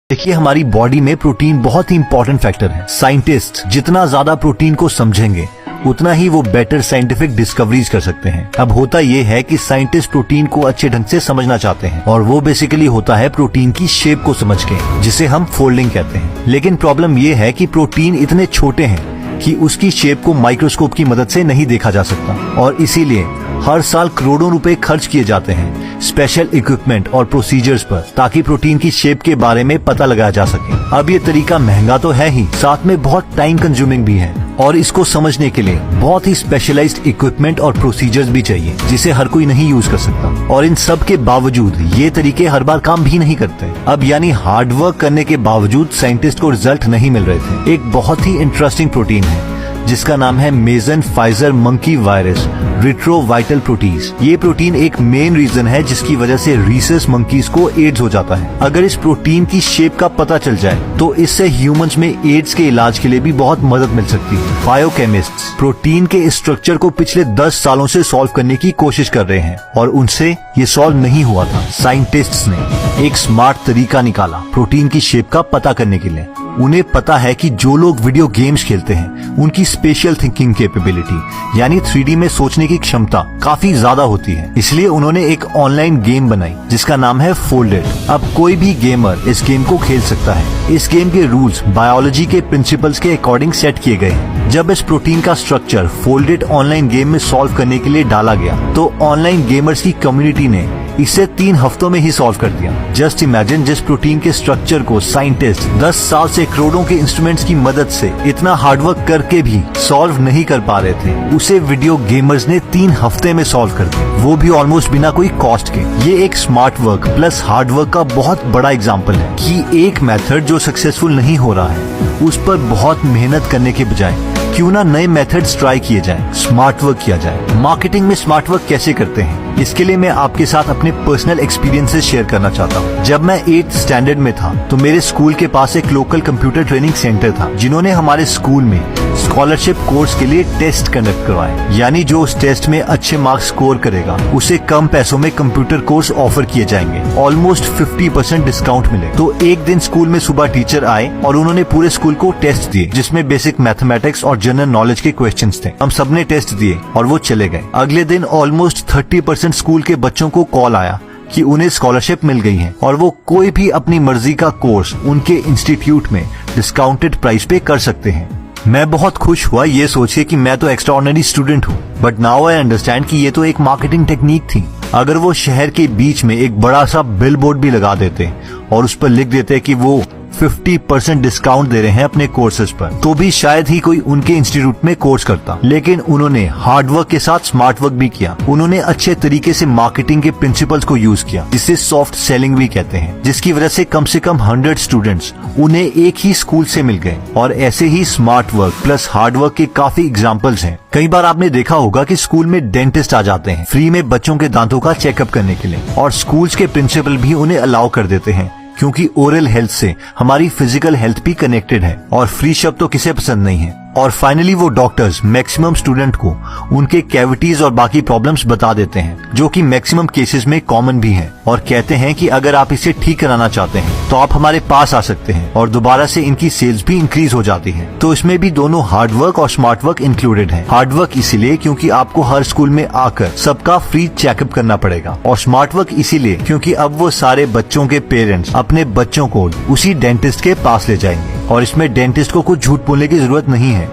देखिए, हमारी बॉडी में प्रोटीन बहुत ही इंपॉर्टेंट फैक्टर है। साइंटिस्ट जितना ज्यादा प्रोटीन को समझेंगे उतना ही वो बेटर साइंटिफिक डिस्कवरीज कर सकते हैं। अब होता ये है कि साइंटिस्ट प्रोटीन को अच्छे ढंग से समझना चाहते हैं और वो बेसिकली होता है प्रोटीन की शेप को समझ के, जिसे हम फोल्डिंग कहते हैं। लेकिन प्रॉब्लम ये है कि प्रोटीन इतने छोटे हैं कि उसकी शेप को माइक्रोस्कोप की मदद से नहीं देखा जा सकता और इसीलिए हर साल करोड़ों रुपए खर्च किए जाते हैं स्पेशल इक्विपमेंट और प्रोसीजर्स पर, ताकि प्रोटीन की शेप के बारे में पता लगाया जा सके। अब ये तरीका महंगा तो है ही, साथ में बहुत टाइम कंज्यूमिंग भी है और इसको समझने के लिए बहुत ही स्पेशलाइज्ड इक्विपमेंट और प्रोसीजर्स भी चाहिए, जिसे हर कोई नहीं यूज कर सकता। और इन सब के बावजूद ये तरीके हर बार काम भी नहीं करते। अब यानी हार्ड वर्क करने के बावजूद साइंटिस्ट को रिजल्ट नहीं मिल रहे थे। एक बहुत ही इंटरेस्टिंग प्रोटीन है जिसका नाम है Mason Pfizer monkey virus retroviral protease. ये प्रोटीन एक मेन रीजन है जिसकी वजह से रीसस मंकीज को एड्स हो जाता है। अगर इस प्रोटीन की शेप का पता चल जाए तो इससे ह्यूमंस में एड्स के इलाज के लिए भी बहुत मदद मिल सकती है। बायोकेमिस्ट्स प्रोटीन के स्ट्रक्चर को पिछले 10 सालों से सॉल्व करने की कोशिश कर रहे हैं और उनसे ये सॉल्व नहीं हुआ था। साइंटिस्ट्स ने एक स्मार्ट तरीका निकाला प्रोटीन की शेप का पता करने के लिए। उन्हें पता है कि जो लोग वीडियो गेम्स खेलते हैं उनकी स्पेशल थिंकिंग कैपेबिलिटी यानी 3D में सोचने की क्षमता काफी ज्यादा होती है। इसलिए उन्होंने एक ऑनलाइन गेम बनाई जिसका नाम है फोल्डेड। अब कोई भी गेमर इस गेम को खेल सकता है। इस गेम के रूल्स बायोलॉजी के प्रिंसिपल्स के अकॉर्डिंग सेट किए गए हैं। जब इस प्रोटीन का स्ट्रक्चर फोल्डेड ऑनलाइन गेम में सॉल्व करने के लिए डाला गया तो ऑनलाइन गेमर्स की कम्युनिटी ने इसे 3 हफ्तों में ही सॉल्व कर दिया। जस्ट इमेजिन, जिस प्रोटीन के स्ट्रक्चर को साइंटिस्ट 10 साल से करोड़ों के इंस्ट्रूमेंट्स की मदद से इतना हार्डवर्क करके भी सॉल्व नहीं कर पा रहे थे, उसे वीडियो गेमर्स ने 3 हफ्ते में सॉल्व कर दिया, वो भी ऑलमोस्ट बिना कोई कॉस्ट के। ये एक smart work plus hard work का बहुत बड़ा एग्जाम्पल है कि एक मेथड जो सक्सेसफुल नहीं हो रहा है उस पर बहुत मेहनत करने के बजाय क्यों ना नए मेथड्स ट्राई किए जाएं, स्मार्ट वर्क किया जाए। मार्केटिंग में स्मार्ट वर्क कैसे करते हैं, इसके लिए मैं आपके साथ अपने पर्सनल एक्सपीरियंसेस शेयर करना चाहता हूँ। जब मैं 8th स्टैंडर्ड में था तो मेरे स्कूल के पास एक लोकल कंप्यूटर ट्रेनिंग सेंटर था, जिन्होंने हमारे स्कूल में स्कॉलरशिप कोर्स के लिए टेस्ट कंडक्ट करवाए। यानी जो उस टेस्ट में अच्छे मार्क्स स्कोर करेगा उसे कम पैसों में कंप्यूटर कोर्स ऑफर किए जाएंगे। ऑलमोस्ट 50% डिस्काउंट मिले। तो एक दिन स्कूल में सुबह टीचर आए और उन्होंने पूरे स्कूल को टेस्ट दिए, जिसमें बेसिक मैथमेटिक्स और जनरल नॉलेज के क्वेश्चंस थे। हम सबने टेस्ट दिए और वो चले गए। अगले दिन ऑलमोस्ट 30% स्कूल के बच्चों को कॉल आया कि उन्हें स्कॉलरशिप मिल गई है और वो कोई भी अपनी मर्जी का कोर्स उनके इंस्टीट्यूट में डिस्काउंटेड प्राइस पे कर सकते हैं। मैं बहुत खुश हुआ ये सोच के कि मैं तो एक्स्ट्राऑर्डिनरी स्टूडेंट हूँ, बट नाउ आई अंडरस्टैंड कि ये तो एक मार्केटिंग टेक्निक थी। अगर वो शहर के बीच में एक बड़ा सा बिल बोर्ड भी लगा देते और उस पर लिख देते कि वो 50% डिस्काउंट दे रहे हैं अपने कोर्सेज पर, तो भी शायद ही कोई उनके इंस्टीट्यूट में कोर्स करता। लेकिन उन्होंने हार्ड वर्क के साथ स्मार्ट वर्क भी किया। उन्होंने अच्छे तरीके से मार्केटिंग के प्रिंसिपल्स को यूज किया, जिसे सॉफ्ट सेलिंग भी कहते हैं, जिसकी वजह से कम 100 स्टूडेंट्स उन्हें एक ही स्कूल से मिल गए। और ऐसे ही smart work plus hard work के काफी एग्जाम्पल्स हैं। कई बार आपने देखा होगा कि स्कूल में डेंटिस्ट आ जाते हैं फ्री में बच्चों के दांतों का चेकअप करने के लिए, और स्कूल्स के प्रिंसिपल भी उन्हें अलाउ कर देते हैं, क्योंकि ओरल हेल्थ से हमारी फिजिकल हेल्थ भी कनेक्टेड है और फ्री शब्द तो किसे पसंद नहीं है। और फाइनली वो डॉक्टर्स मैक्सिमम स्टूडेंट को उनके कैविटीज और बाकी प्रॉब्लम्स बता देते हैं, जो कि मैक्सिमम केसेस में कॉमन भी है, और कहते हैं कि अगर आप इसे ठीक कराना चाहते हैं तो आप हमारे पास आ सकते हैं, और दोबारा से इनकी सेल्स भी इंक्रीज हो जाती है। तो इसमें भी दोनों हार्ड वर्क और स्मार्ट वर्क इंक्लूडेड है। हार्ड वर्क इसीलिए क्योंकि आपको हर स्कूल में आकर सबका फ्री चेकअप करना पड़ेगा, और स्मार्ट वर्क इसीलिए क्योंकि अब वो सारे बच्चों के पेरेंट्स अपने बच्चों को उसी डेंटिस्ट के पास ले जाएंगे, और इसमें डेंटिस्ट को कुछ झूठ बोलने की जरूरत नहीं है।